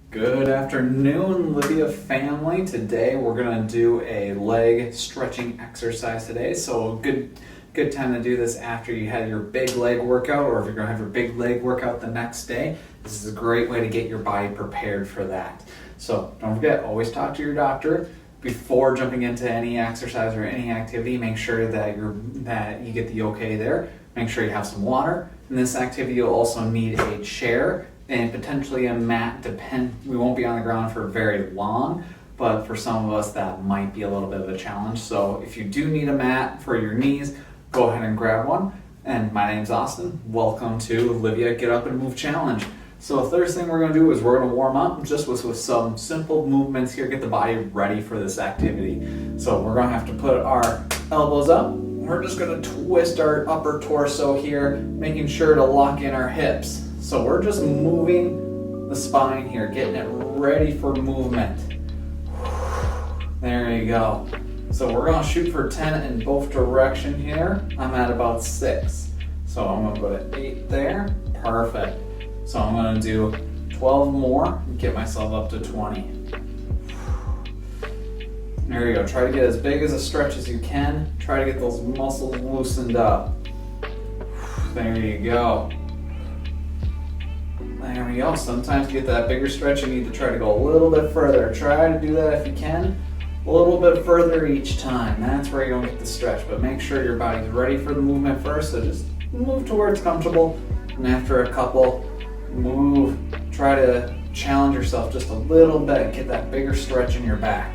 Good afternoon, Livia family. Today we're gonna do a leg stretching exercise today. So good time to do this after you had your big leg workout, or if you're gonna have your big leg workout the next day. This is a great way to get your body prepared for that. So don't forget, always talk to your doctor before jumping into any exercise or any activity. Make sure that you get the okay there. Make sure you have some water. In this activity, you'll also need a chair and potentially a mat. We won't be on the ground for very long, but for some of us that might be a little bit of a challenge. So if you do need a mat for your knees, go ahead and grab one. And my name's Austin. Welcome to Livia Get Up and Move Challenge. So the first thing we're going to do is we're going to warm up just with some simple movements here, get the body ready for this activity. So we're going to have to put our elbows up. We're just going to twist our upper torso here, making sure to lock in our hips. So we're just moving the spine here, getting it ready for movement. There you go. So we're going to shoot for 10 in both directions here. I'm at about 6. So I'm going to put an 8 there. Perfect. So I'm going to do 12 more and get myself up to 20. There you go. Try to get as big as a stretch as you can. Try to get those muscles loosened up. There you go. There we go. Sometimes to get that bigger stretch, you need to try to go a little bit further. Try to do that if you can. A little bit further each time. That's where you're going to get the stretch. But make sure your body's ready for the movement first. So just move to where it's comfortable. And after a couple, move. Try to challenge yourself just a little bit. Get that bigger stretch in your back.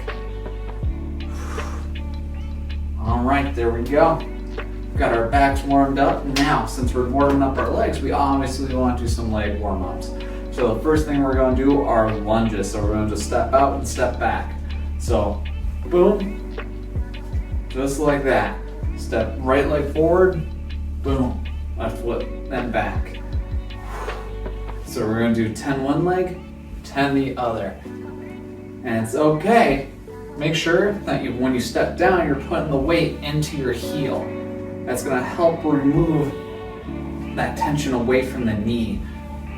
All right, there we go. We've got our backs warmed up. Now, since we're warming up our legs, we obviously want to do some leg warm-ups. So the first thing we're going to do are lunges. So we're going to just step out and step back. So, boom, just like that. Step right leg forward, boom, left foot, then back. So we're going to do 10 one leg, 10 the other. And it's okay. Make sure that when you step down, you're putting the weight into your heel. That's going to help remove that tension away from the knee.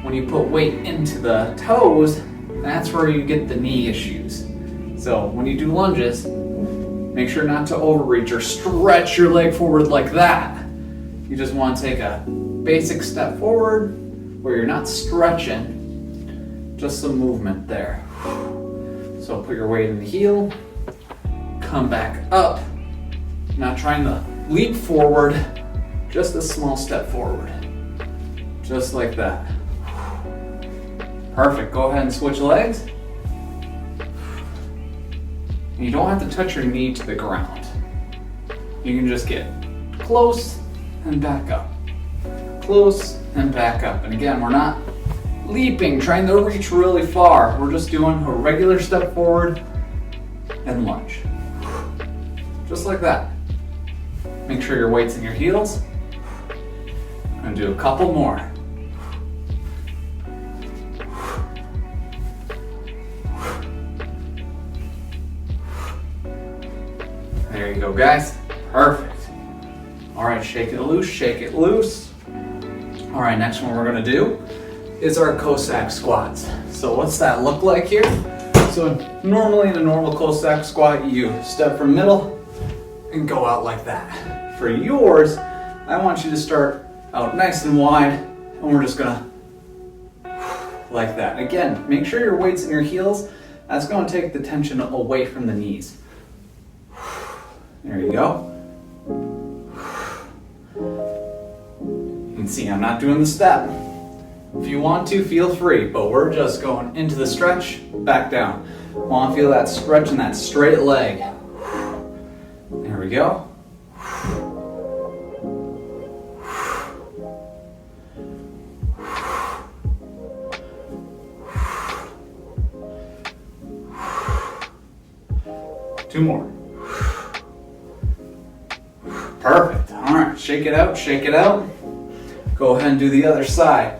When you put weight into the toes, that's where you get the knee issues. So when you do lunges, make sure not to overreach or stretch your leg forward like that. You just want to take a basic step forward where you're not stretching, just some movement there. So put your weight in the heel, come back up, not trying to leap forward, just a small step forward, just like that. Perfect. Go ahead and switch legs. You don't have to touch your knee to the ground. You can just get close and back up, close and back up. And again, we're not leaping, trying to reach really far. We're just doing a regular step forward and lunge, just like that. Make sure your weight's in your heels. I'm going to do a couple more. There you go, guys. Perfect. All right, shake it loose, shake it loose. All right, next one we're going to do is our Cossack squats. So what's that look like here? So normally in a normal Cossack squat, you step from middle and go out like that. For yours, I want you to start out nice and wide, and we're just gonna like that. Again, make sure your weight's in your heels. That's gonna take the tension away from the knees. There you go. You can see I'm not doing the step. If you want to, feel free, but we're just going into the stretch, back down. Want to feel that stretch in that straight leg. There we go. Two more. Perfect. All right, shake it out, shake it out. Go ahead and do the other side.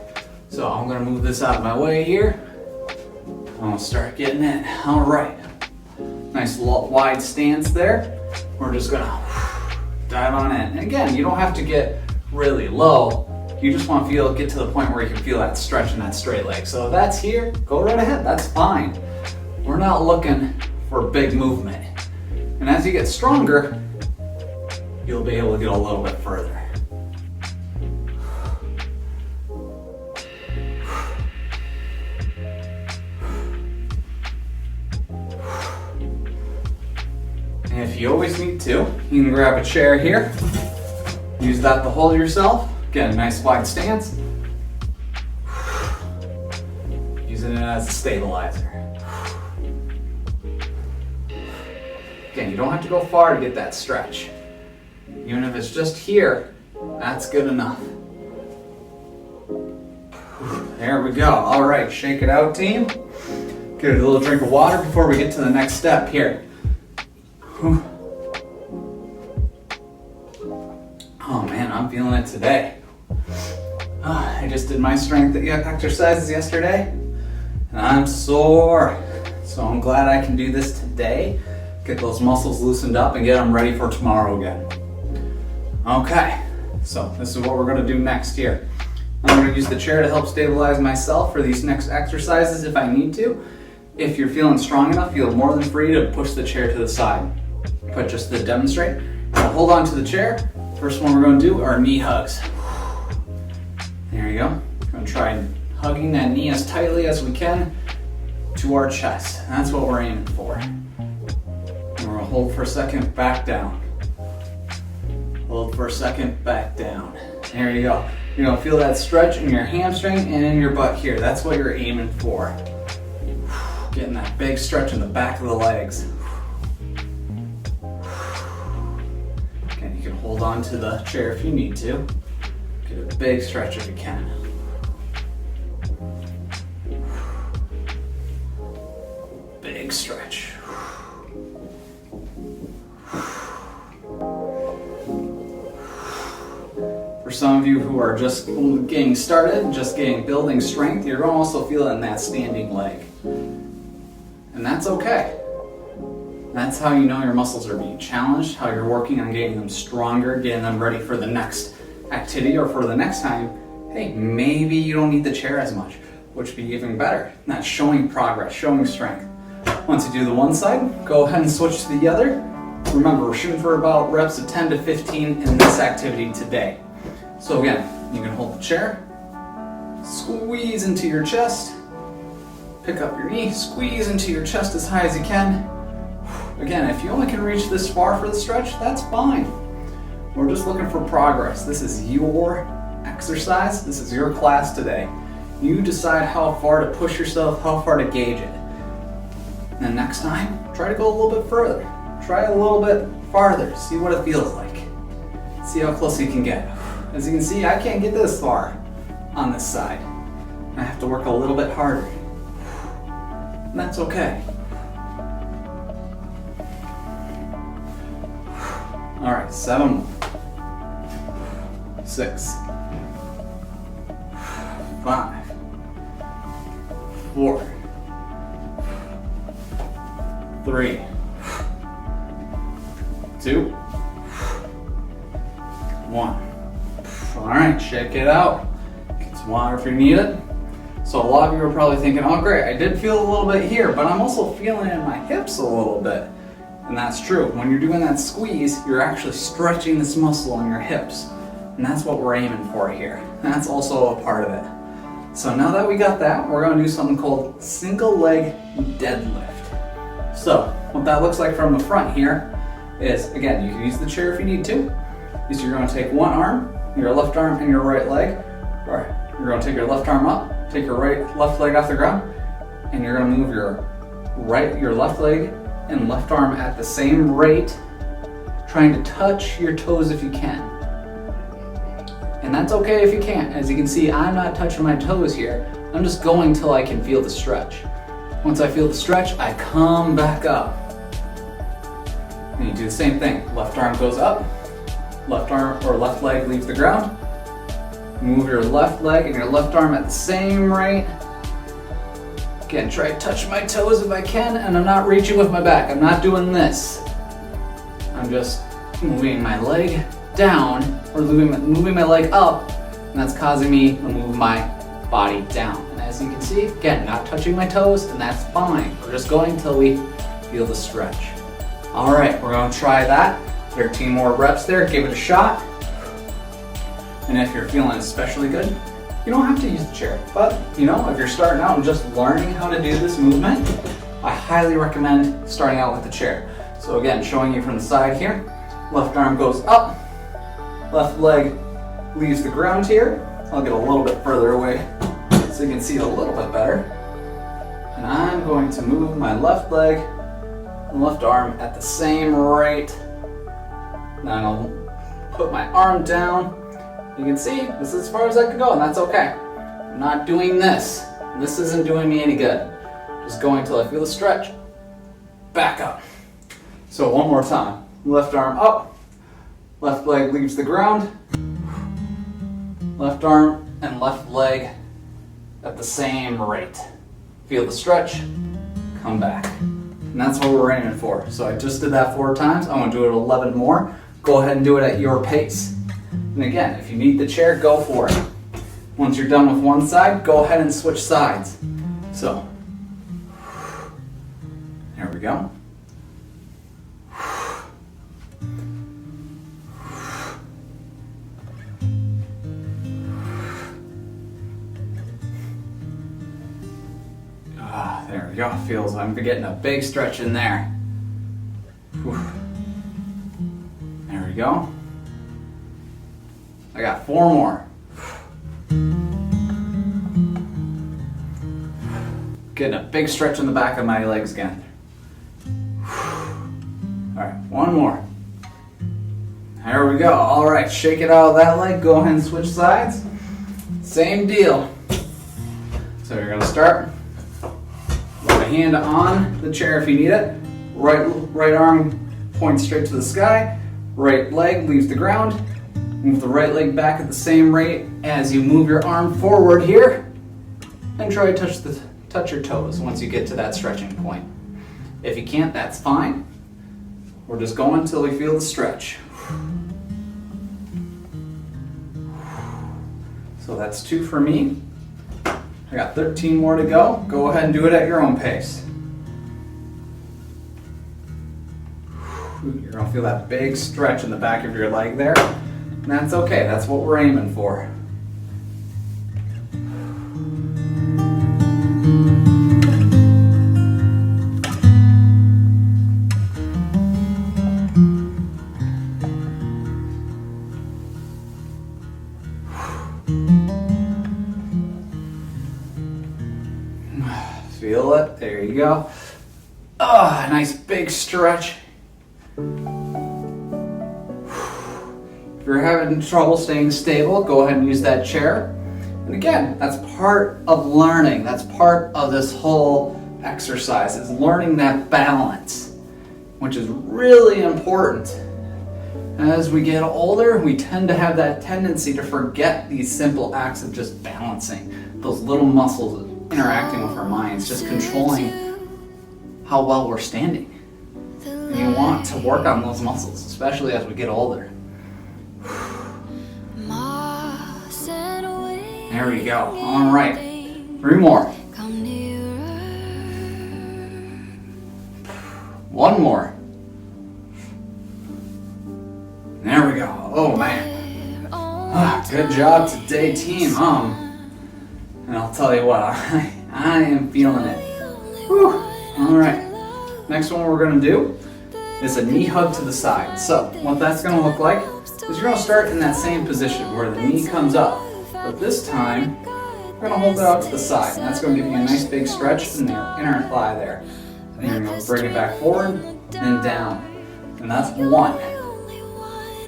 So I'm gonna move this out of my way here. I'm gonna start getting it. All right. Nice wide stance there. We're just gonna dive on in. And again, you don't have to get really low. You just want to get to the point where you can feel that stretch in that straight leg. So if that's here, go right ahead, that's fine. We're not looking for big movement. And as you get stronger, you'll be able to get a little bit further. And if you always need to, you can grab a chair here. Use that to hold yourself. Get a nice wide stance. Using it as a stabilizer. Again, you don't have to go far to get that stretch. Even if it's just here, that's good enough. There we go. All right, shake it out, team. Get a little drink of water before we get to the next step here. Oh man, I'm feeling it today. I just did my strength exercises yesterday, and I'm sore. So I'm glad I can do this today. Get those muscles loosened up and get them ready for tomorrow again. Okay, so this is what we're gonna do next here. I'm gonna use the chair to help stabilize myself for these next exercises if I need to. If you're feeling strong enough, you're more than free to push the chair to the side. But just to demonstrate, I'll hold on to the chair. First one we're gonna do are knee hugs. There you go. We're gonna try hugging that knee as tightly as we can to our chest. That's what we're aiming for. And we're gonna hold for a second, back down. Hold for a second, back down. There you go. You're gonna feel that stretch in your hamstring and in your butt here. That's what you're aiming for. Getting that big stretch in the back of the legs. Again, you can hold on to the chair if you need to. Get a big stretch if you can. Big stretch. For some of you who are just getting started, building strength, you're going to also feel it in that standing leg. And that's okay. That's how you know your muscles are being challenged, how you're working on getting them stronger, getting them ready for the next activity or for the next time. Hey, maybe you don't need the chair as much, which would be even better. That's showing progress, showing strength. Once you do the one side, go ahead and switch to the other. Remember, we're shooting for about reps of 10 to 15 in this activity today. So again, you can hold the chair, squeeze into your chest, pick up your knee, squeeze into your chest as high as you can. Again, if you only can reach this far for the stretch, that's fine. We're just looking for progress. This is your exercise. This is your class today. You decide how far to push yourself, how far to gauge it. And then next time, try to go a little bit further. Try a little bit farther. See what it feels like. See how close you can get. As you can see, I can't get this far on this side. I have to work a little bit harder. And that's okay. All right, 7, 6, 5, 4, 3, 2, 1. All right, shake it out. Get some water if you need it. So a lot of you are probably thinking, oh great, I did feel a little bit here, but I'm also feeling it in my hips a little bit. And that's true. When you're doing that squeeze, you're actually stretching this muscle in your hips. And that's what we're aiming for here. That's also a part of it. So now that we got that, we're gonna do something called single leg deadlift. So what that looks like from the front here is, again, you can use the chair if you need to. Is you're gonna take one arm, your left arm and your right leg, or you're gonna take your left arm up, take your left leg off the ground, and you're gonna move your left leg and left arm at the same rate, trying to touch your toes if you can. And that's okay if you can't. As you can see, I'm not touching my toes here. I'm just going till I can feel the stretch. Once I feel the stretch, I come back up. And you do the same thing. Left arm goes up, left arm or left leg leaves the ground. Move your left leg and your left arm at the same rate. Again, try to touch my toes if I can, and I'm not reaching with my back. I'm not doing this. I'm just moving my leg down, or moving my leg up and that's causing me to move my body down. And as you can see, again, not touching my toes, and that's fine. We're just going until we feel the stretch. All right, we're gonna try that. 13 more reps there, give it a shot. And if you're feeling especially good, you don't have to use the chair. But, you know, if you're starting out and just learning how to do this movement, I highly recommend starting out with the chair. So again, showing you from the side here, left arm goes up, left leg leaves the ground here. I'll get a little bit further away so you can see it a little bit better. And I'm going to move my left leg and left arm at the same rate. Then I'll put my arm down. You can see this is as far as I can go, and that's okay. I'm not doing this. This isn't doing me any good. Just going until I feel the stretch. Back up. So one more time. Left arm up. Left leg leaves the ground. Left arm and left leg at the same rate. Feel the stretch. Come back. And that's what we're aiming for. So I just did that 4 times. I'm going to do it 11 more. Go ahead and do it at your pace. And again, if you need the chair, go for it. Once you're done with one side, go ahead and switch sides. So, there we go. There we go. Feels I'm getting a big stretch in there. There we go. I got 4 more. Getting a big stretch in the back of my legs again. All right, 1 more. There we go. All right, shake it out of that leg. Go ahead and switch sides. Same deal. So you're gonna start. Put a hand on the chair if you need it. Right arm points straight to the sky. Right leg leaves the ground. Move the right leg back at the same rate as you move your arm forward here, and try to touch your toes once you get to that stretching point. If you can't, that's fine. We're just going until we feel the stretch. So that's 2 for me. I got 13 more to go. Go ahead and do it at your own pace. You're gonna feel that big stretch in the back of your leg there. And that's okay, that's what we're aiming for. Feel it, there you go. Ah, nice big stretch. If you're having trouble staying stable, go ahead and use that chair. And again, that's part of learning. That's part of this whole exercise, is learning that balance, which is really important. As we get older, we tend to have that tendency to forget these simple acts of just balancing, those little muscles interacting with our minds, just controlling how well we're standing. And you want to work on those muscles, especially as we get older. There we go. All right. 3 more. 1 more. There we go. Oh man. Good job today, team. And I'll tell you what, I am feeling it. Whew. All right. Next one we're going to do is a knee hug to the side. So what that's going to look like is you're going to start in that same position where the knee comes up. But this time, we're going to hold it out to the side. And that's going to give you a nice big stretch in your inner thigh there. And you're going to bring it back forward and down. And that's 1.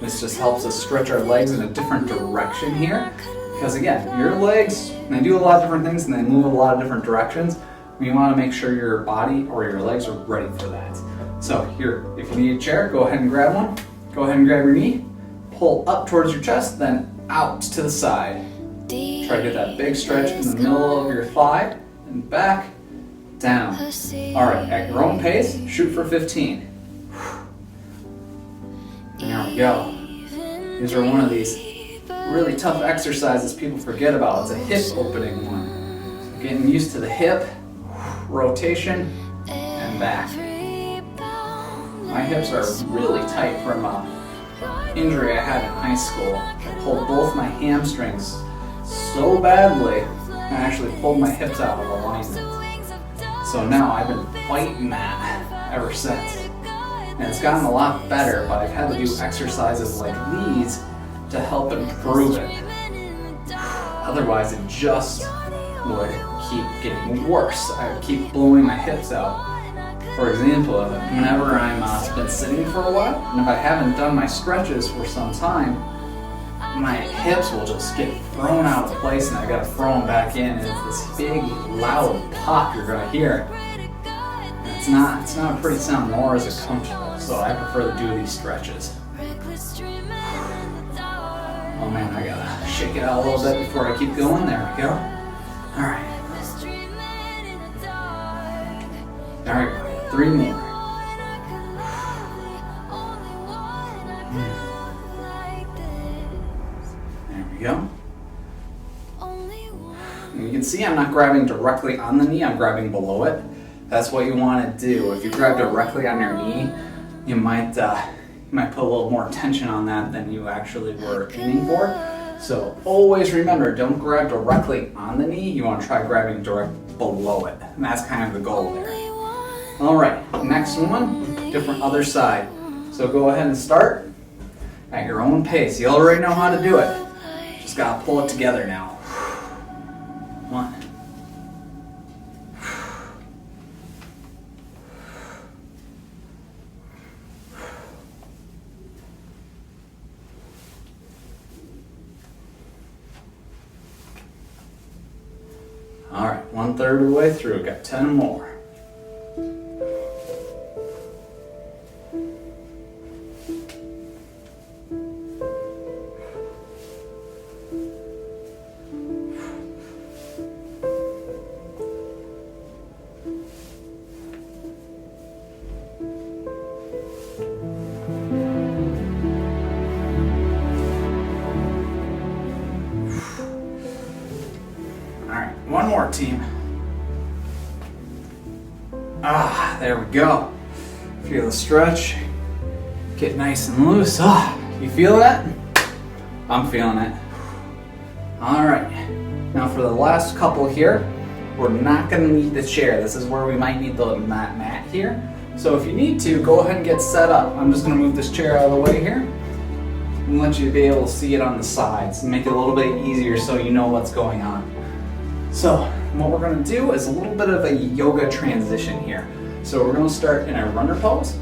This just helps us stretch our legs in a different direction here. Because again, your legs, they do a lot of different things and they move a lot of different directions. You want to make sure your body or your legs are ready for that. So here, if you need a chair, go ahead and grab one. Go ahead and grab your knee. Pull up towards your chest, then out to the side. Try to get that big stretch in the middle of your thigh and back, down. All right, at your own pace, shoot for 15. There we go. These are one of these really tough exercises people forget about. It's a hip opening one. So getting used to the hip, rotation, and back. My hips are really tight from an injury I had in high school. I pulled both my hamstrings so badly, I actually pulled my hips out of alignment. So now I've been fighting that ever since. And it's gotten a lot better, but I've had to do exercises like these to help improve it. Otherwise, it just would keep getting worse. I would keep blowing my hips out. For example, whenever I'm been sitting for a while, and if I haven't done my stretches for some time, my hips will just get thrown out of place and I gotta throw them back in, and it's this big, loud pop you're gonna hear. And it's not a pretty sound, nor is it comfortable, so I prefer to do these stretches. Oh man, I gotta shake it out a little bit before I keep going. There we go. Alright. There we go. 3 more. There we go. And you can see I'm not grabbing directly on the knee, I'm grabbing below it. That's what you want to do. If you grab directly on your knee, you might put a little more tension on that than you actually were aiming for. So always remember, don't grab directly on the knee, you want to try grabbing direct below it. And that's kind of the goal there. Alright, next one, different other side. So go ahead and start at your own pace. You already know how to do it. Just gotta pull it together now. 1. Alright, 1/3 of the way through, got 10 more. One more, team. There we go. Feel the stretch. Get nice and loose. You feel that? I'm feeling it. Alright. Now for the last couple here, we're not going to need the chair. This is where we might need the mat here. So if you need to, go ahead and get set up. I'm just going to move this chair out of the way here and let you be able to see it on the sides and make it a little bit easier so you know what's going on. So what we're going to do is a little bit of a yoga transition here. So we're going to start in a runner pose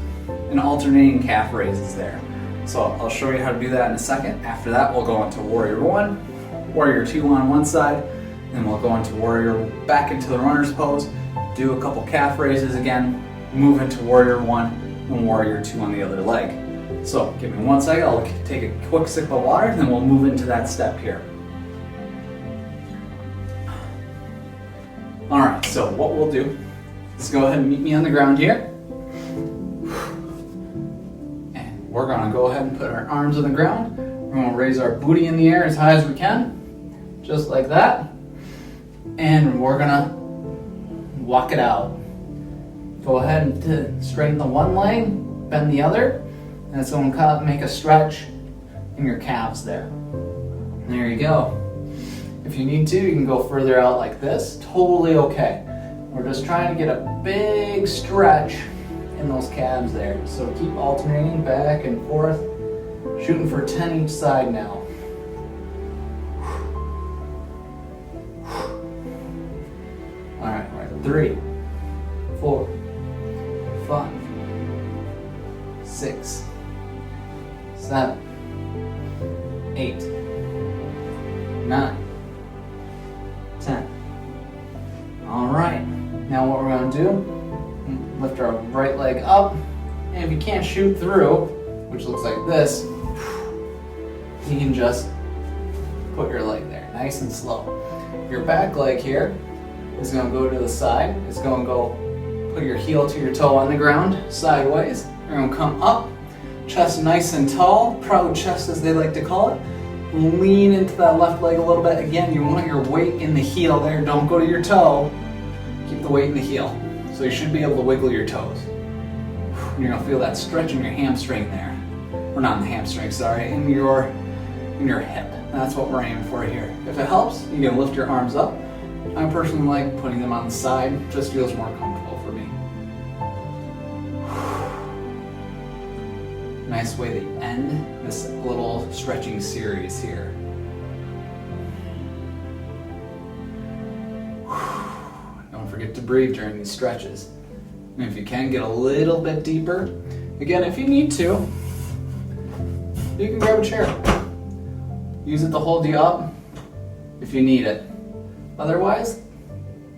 and alternating calf raises there. So I'll show you how to do that in a second. After that, we'll go into Warrior 1, Warrior 2 on one side, and we'll go into Warrior back into the runner's pose, do a couple calf raises again, move into Warrior 1 and Warrior 2 on the other leg. So give me 1 second, I'll take a quick sip of water and then we'll move into that step here. Alright, so what we'll do is go ahead and meet me on the ground here. And we're going to go ahead and put our arms on the ground. We're going to raise our booty in the air as high as we can, just like that. And we're going to walk it out. Go ahead and straighten the one leg, bend the other, and it's going to make a stretch in your calves there. There you go. If you need to, you can go further out like this. Totally okay. We're just trying to get a big stretch in those calves there. So keep alternating back and forth, shooting for 10 each side now. All right, 3, 4, 5, 6, 7, 8, 9, 10. All right, now what we're going to do, lift our right leg up, and if you can't shoot through, which looks like this, you can just put your leg there, nice and slow. Your back leg here is going to go to the side. It's going to go, put your heel to your toe on the ground, sideways. You're going to come up, chest nice and tall, proud chest as they like to call it. lean into that left leg a little bit. Again, you want your weight in the heel there. Don't go to your toe. Keep the weight in the heel. So you should be able to wiggle your toes. You're gonna feel that stretch in your hamstring there. Or not in the hamstring, sorry, in your hip. That's what we're aiming for here. If it helps, you can lift your arms up. I personally like putting them on the side. Just feels more comfortable for me. Nice way to end this little stretching series here. Don't forget to breathe during these stretches. And if you can, get a little bit deeper. Again, if you need to, you can grab a chair. Use it to hold you up if you need it. Otherwise,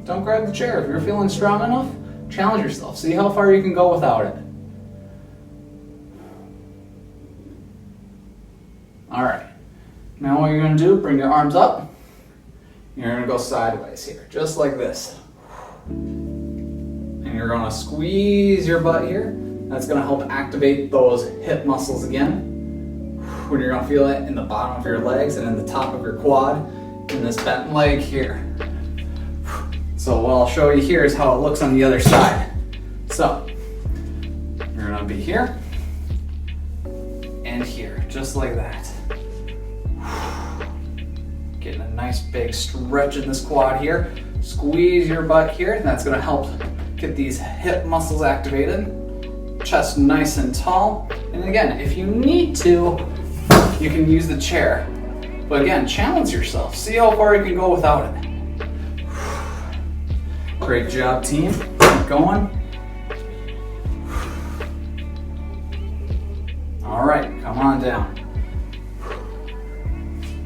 don't grab the chair. If you're feeling strong enough, challenge yourself. See how far you can go without it. All right. Now what you're going to do, bring your arms up. You're going to go sideways here, just like this. And you're going to squeeze your butt here. That's going to help activate those hip muscles again. When you're going to feel it in the bottom of your legs and in the top of your quad, in this bent leg here. So what I'll show you here is how it looks on the other side. So, you're going to be here and here, just like that. Getting a nice big stretch in this quad here. Squeeze your butt here, and that's going to help get these hip muscles activated. Chest nice and tall. And again, if you need to, you can use the chair. But again, challenge yourself. See how far you can go without it. Great job, team. Keep going. All right, come on down.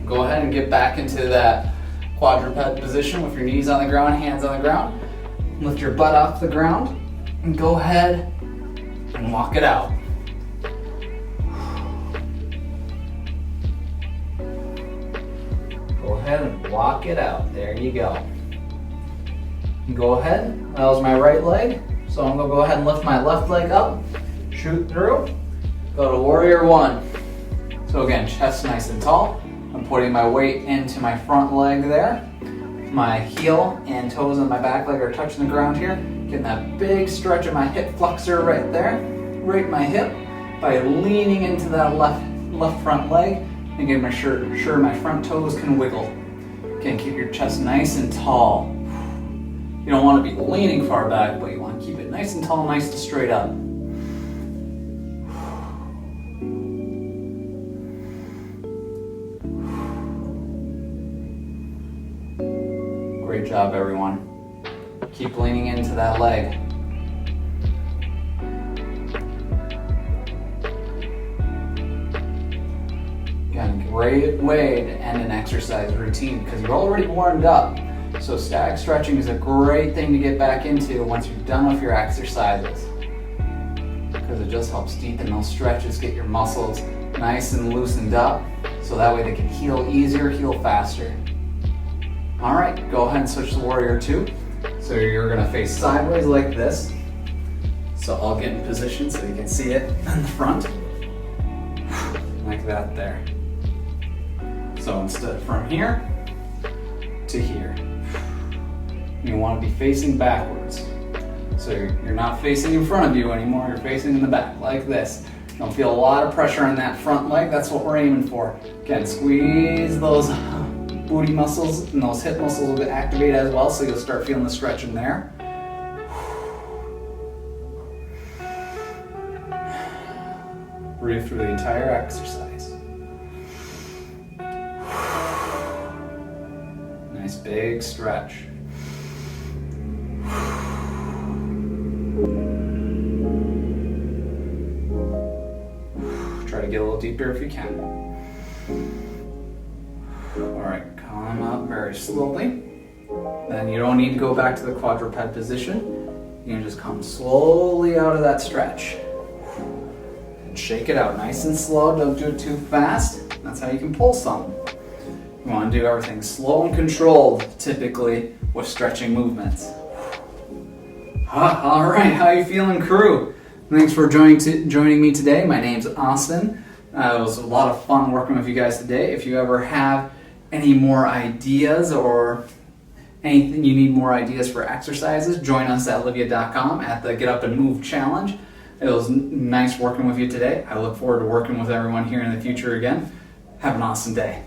Go ahead and get back into that quadruped position with your knees on the ground, hands on the ground. Lift your butt off the ground and go ahead and walk it out. Go ahead and walk it out. There you go. Go ahead. That was my right leg. So I'm going to go ahead and lift my left leg up. Shoot through. Go to warrior one. So again, chest nice and tall. I'm putting my weight into my front leg there. My heel and toes on my back leg are touching the ground here. Getting that big stretch of my hip flexor right there. Right my hip by leaning into that left front leg and getting sure my front toes can wiggle. Again, keep your chest nice and tall. You don't want to be leaning far back, but you want to keep it nice and tall, nice and straight up. Great job, everyone. Keep leaning into that leg. Again, great way to end an exercise routine because you're already warmed up. So static stretching is a great thing to get back into once you're done with your exercises. Because it just helps deepen those stretches, get your muscles nice and loosened up, so that way they can heal easier, heal faster. All right, go ahead and switch to warrior two. So you're gonna face sideways like this. So I'll get in position so you can see it in the front. Like that there. So instead from here to here. You want to be facing backwards. So you're not facing in front of you anymore, you're facing in the back, like this. Don't feel a lot of pressure on that front leg, that's what we're aiming for. Again, squeeze those booty muscles and those hip muscles will get activated as well, so you'll start feeling the stretch in there. Breathe through the entire exercise. Nice big stretch. Try to get a little deeper if you can. All right, come up very slowly. Then you don't need to go back to the quadruped position. You can just come slowly out of that stretch. And shake it out nice and slow, don't do it too fast. That's how you can pull some. You want to do everything slow and controlled, typically, with stretching movements. All right, how you feeling, crew? Thanks for joining me today. My name's Austin. It was a lot of fun working with you guys today. If you ever have any more ideas or anything you need more ideas for exercises, join us at livia.com at the Get Up and Move Challenge. It was nice working with you today. I look forward to working with everyone here in the future again. Have an awesome day.